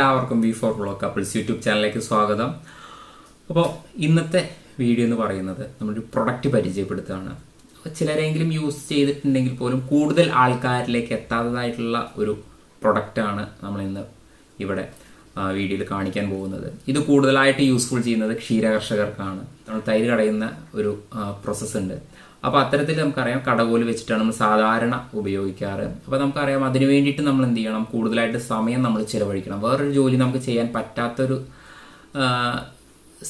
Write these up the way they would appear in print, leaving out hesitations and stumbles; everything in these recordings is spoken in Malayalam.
എല്ലാവർക്കും ബി4 വ്ളോഗ് കപ്പിൾസ് യൂട്യൂബ് ചാനലിലേക്ക് സ്വാഗതം. അപ്പോൾ ഇന്നത്തെ വീഡിയോ എന്ന് പറയുന്നത് നമ്മളൊരു പ്രൊഡക്റ്റ് പരിചയപ്പെടുത്തുകയാണ്. ചിലരെങ്കിലും യൂസ് ചെയ്തിട്ടുണ്ടെങ്കിൽ പോലും കൂടുതൽ ആൾക്കാരിലേക്ക് എത്താത്തതായിട്ടുള്ള ഒരു പ്രൊഡക്റ്റാണ് നമ്മളിന്ന് ഇവിടെ വീഡിയോയിൽ കാണിക്കാൻ പോകുന്നത്. ഇത് കൂടുതലായിട്ട് യൂസ്ഫുൾ ചെയ്യുന്നത് ക്ഷീരകർഷകർക്കാണ്. നമ്മൾ തൈര് കടയുന്ന ഒരു പ്രോസസ്സ് ഉണ്ട്. അപ്പോൾ അത്തരത്തിൽ നമുക്കറിയാം കടകോല് വെച്ചിട്ടാണ് നമ്മൾ സാധാരണ ഉപയോഗിക്കാറ്. അപ്പോൾ നമുക്കറിയാം അതിന് വേണ്ടിയിട്ട് നമ്മൾ എന്ത് ചെയ്യണം, കൂടുതലായിട്ട് സമയം നമ്മൾ ചിലവഴിക്കണം. വേറൊരു ജോലി നമുക്ക് ചെയ്യാൻ പറ്റാത്തൊരു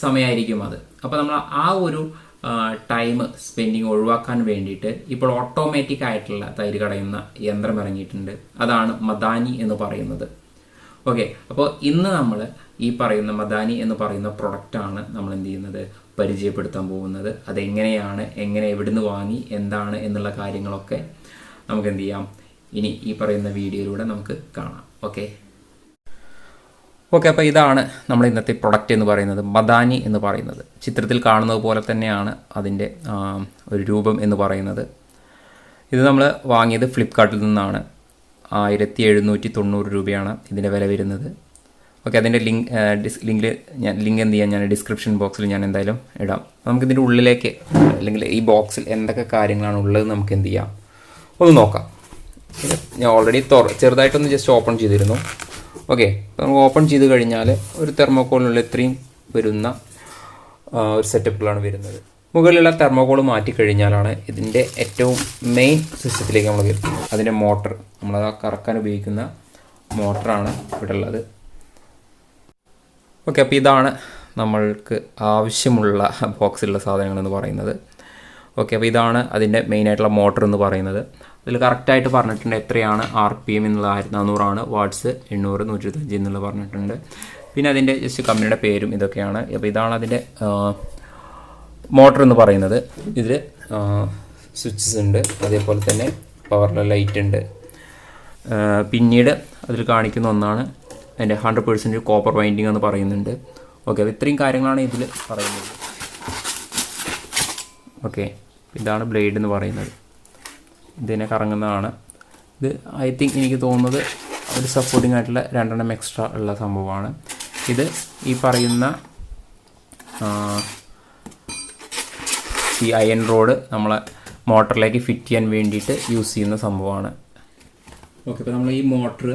സമയമായിരിക്കും അത്. അപ്പോൾ നമ്മൾ ആ ഒരു ടൈം സ്പെൻഡിങ് ഒഴിവാക്കാൻ വേണ്ടിയിട്ട് ഇപ്പോൾ ഓട്ടോമാറ്റിക് ആയിട്ടുള്ള തൈര് കടയുന്ന യന്ത്രം ഇറങ്ങിയിട്ടുണ്ട്. അതാണ് മദാനി എന്ന് പറയുന്നത്. ഓക്കെ, അപ്പോൾ ഇന്ന് നമ്മൾ ഈ പറയുന്ന മദാനി എന്ന് പറയുന്ന പ്രൊഡക്റ്റാണ് നമ്മൾ എന്ത് ചെയ്യുന്നത്, പരിചയപ്പെടുത്താൻ പോകുന്നത്. അതെങ്ങനെയാണ്, എവിടുന്ന് വാങ്ങി, എന്താണ് എന്നുള്ള കാര്യങ്ങളൊക്കെ നമുക്ക് എന്ത് ചെയ്യാം, ഇനി ഈ പറയുന്ന വീഡിയോയിലൂടെ നമുക്ക് കാണാം. ഓക്കെ, അപ്പോൾ ഇതാണ് നമ്മൾ ഇന്നത്തെ പ്രൊഡക്റ്റ് എന്ന് പറയുന്നത്, മദാനി എന്ന് പറയുന്നത്. ചിത്രത്തിൽ കാണുന്നത് പോലെ തന്നെയാണ് അതിൻ്റെ ഒരു രൂപം എന്ന് പറയുന്നത്. ഇത് നമ്മൾ വാങ്ങിയത് ഫ്ലിപ്കാർട്ടിൽ നിന്നാണ്. 1790 രൂപയാണ് ഇതിൻ്റെ വില വരുന്നത്. ഓക്കെ, അതിൻ്റെ ലിങ്ക് എന്ത് ചെയ്യാം, ഞാൻ ഡിസ്ക്രിപ്ഷൻ ബോക്സിൽ ഞാൻ എന്തായാലും ഇടാം. നമുക്കിതിൻ്റെ ഉള്ളിലേക്ക് അല്ലെങ്കിൽ ഈ ബോക്സിൽ എന്തൊക്കെ കാര്യങ്ങളാണ് ഉള്ളത് നമുക്ക് എന്ത് ചെയ്യാം ഒന്ന് നോക്കാം. ഞാൻ ഓൾറെഡി ചെറുതായിട്ടൊന്ന് ജസ്റ്റ് ഓപ്പൺ ചെയ്തിരുന്നു. ഓക്കെ, നമുക്ക് ഓപ്പൺ ചെയ്ത് കഴിഞ്ഞാൽ ഒരു തെർമോക്കോളിനുള്ള ഇത്രയും വരുന്ന ഒരു സെറ്റപ്പിലാണ് വരുന്നത്. മുകളിലുള്ള തെർമോക്കോൾ മാറ്റിക്കഴിഞ്ഞാലാണ് ഇതിൻ്റെ ഏറ്റവും മെയിൻ സിസ്റ്റത്തിലേക്ക് നമ്മൾ വരുന്നത്. അതിൻ്റെ മോട്ടർ, നമ്മളത് കറക്കാൻ ഉപയോഗിക്കുന്ന മോട്ടറാണ് ഇവിടെ ഉള്ളത്. ഓക്കെ, അപ്പോൾ ഇതാണ് നമ്മൾക്ക് ആവശ്യമുള്ള ബോക്സിലുള്ള സാധനങ്ങളെന്ന് പറയുന്നത്. ഓക്കെ, അപ്പോൾ ഇതാണ് അതിൻ്റെ മെയിനായിട്ടുള്ള മോട്ടർ എന്ന് പറയുന്നത്. അതിൽ കറക്റ്റായിട്ട് പറഞ്ഞിട്ടുണ്ട് എത്രയാണ് RPM എന്നുള്ള 1400 വാട്ട്സ്, 800, 125 എന്നുള്ള പറഞ്ഞിട്ടുണ്ട്. പിന്നെ അതിൻ്റെ ജസ്റ്റ് കമ്പനിയുടെ പേരും ഇതൊക്കെയാണ്. അപ്പോൾ ഇതാണ് അതിൻ്റെ മോട്ടർ എന്ന് പറയുന്നത്. ഇതിൽ സ്വിച്ചസ് ഉണ്ട്, അതേപോലെ തന്നെ പവറിലെ ലൈറ്റ് ഉണ്ട്. പിന്നീട് അതിൽ കാണിക്കുന്ന ഒന്നാണ് അതിൻ്റെ 100% കോപ്പർ വൈൻഡിങ് എന്ന് പറയുന്നുണ്ട്. ഓക്കെ, അപ്പോൾ ഇത്രയും കാര്യങ്ങളാണ് ഇതിൽ പറയുന്നത്. ഓക്കെ, ഇതാണ് ബ്ലേഡ് എന്ന് പറയുന്നത്. ഇതിനെ കറങ്ങുന്നതാണ്. ഇത് ഐ തിങ്ക് എനിക്ക് തോന്നുന്നത് ഒരു സപ്പോർട്ടിംഗ് ആയിട്ടുള്ള 2 എക്സ്ട്രാ ഉള്ള സംഭവമാണ്. ഇത് ഈ പറയുന്ന ഈ അയൺ റോഡ് നമ്മളെ മോട്ടറിലേക്ക് ഫിറ്റ് ചെയ്യാൻ വേണ്ടിയിട്ട് യൂസ് ചെയ്യുന്ന സംഭവമാണ്. ഓക്കെ, അപ്പോൾ നമ്മൾ ഈ മോട്ടർ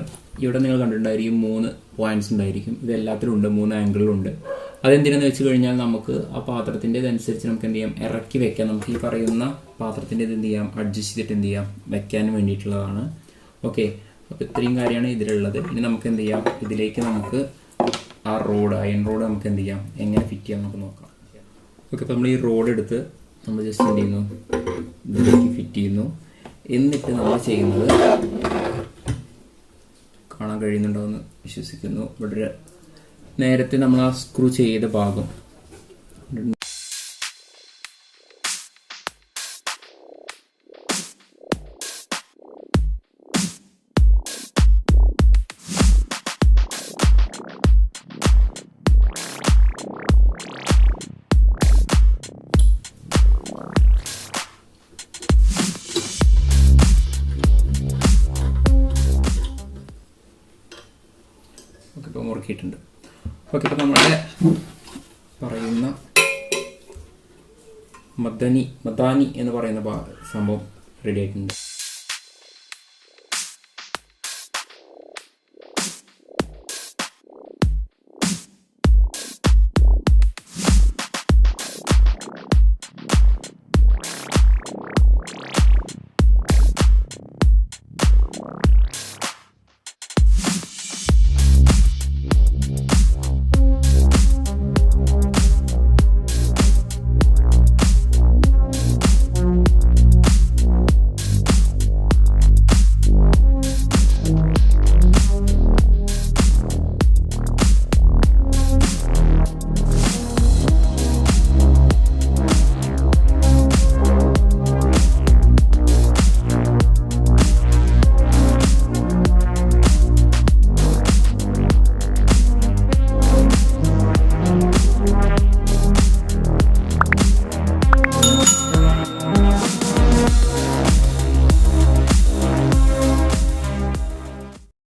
ഇവിടെ നിങ്ങൾ കണ്ടിട്ടുണ്ടായിരിക്കും 3 പോയിൻറ്റ്സ് ഉണ്ടായിരിക്കും. ഇത് എല്ലാത്തിലും ഉണ്ട്, 3 ആംഗിളിലുണ്ട്. അതെന്തിനാന്ന് വെച്ച് കഴിഞ്ഞാൽ നമുക്ക് ആ പാത്രത്തിൻ്റെ ഇതനുസരിച്ച് നമുക്ക് എന്ത് ചെയ്യാം, ഇറക്കി വെക്കാം. നമുക്ക് ഈ പറയുന്ന പാത്രത്തിൻ്റെ ഇത് എന്ത് ചെയ്യാം, അഡ്ജസ്റ്റ് ചെയ്തിട്ട് എന്ത് ചെയ്യാം, വെക്കാൻ വേണ്ടിയിട്ടുള്ളതാണ്. ഓക്കെ, അപ്പോൾ ഇത്രയും കാര്യമാണ് ഇതിലുള്ളത്. ഇനി നമുക്ക് എന്ത് ചെയ്യാം, ഇതിലേക്ക് നമുക്ക് ആ റോഡ്, അയൺ റോഡ് നമുക്ക് എന്ത് ചെയ്യാം, എങ്ങനെ ഫിറ്റ് ചെയ്യാം നമുക്ക് നോക്കാം. ഓക്കെ, അപ്പോൾ നമ്മൾ ഈ റോഡ് എടുത്ത് നമ്മൾ ജസ്റ്റ് എന്ത് ചെയ്യുന്നു, ഇതിലേക്ക് ഫിറ്റ് ചെയ്യുന്നു. എന്നിട്ട് നമ്മൾ ചെയ്യുന്നത് കാണാൻ കഴിയുന്നുണ്ടോ എന്ന് വിശ്വസിക്കുന്നു. ഇവിടെ നേരത്തെ നമ്മൾ ആ സ്ക്രൂ ചെയ്ത ഭാഗം ഇപ്പോൾ മുറുക്കിയിട്ടുണ്ട്. ഓക്കെ, ഇപ്പോൾ നമ്മുടെ പറയുന്ന മദാനി എന്ന് പറയുന്ന സംഭവം റെഡി ആയിട്ടുണ്ട്.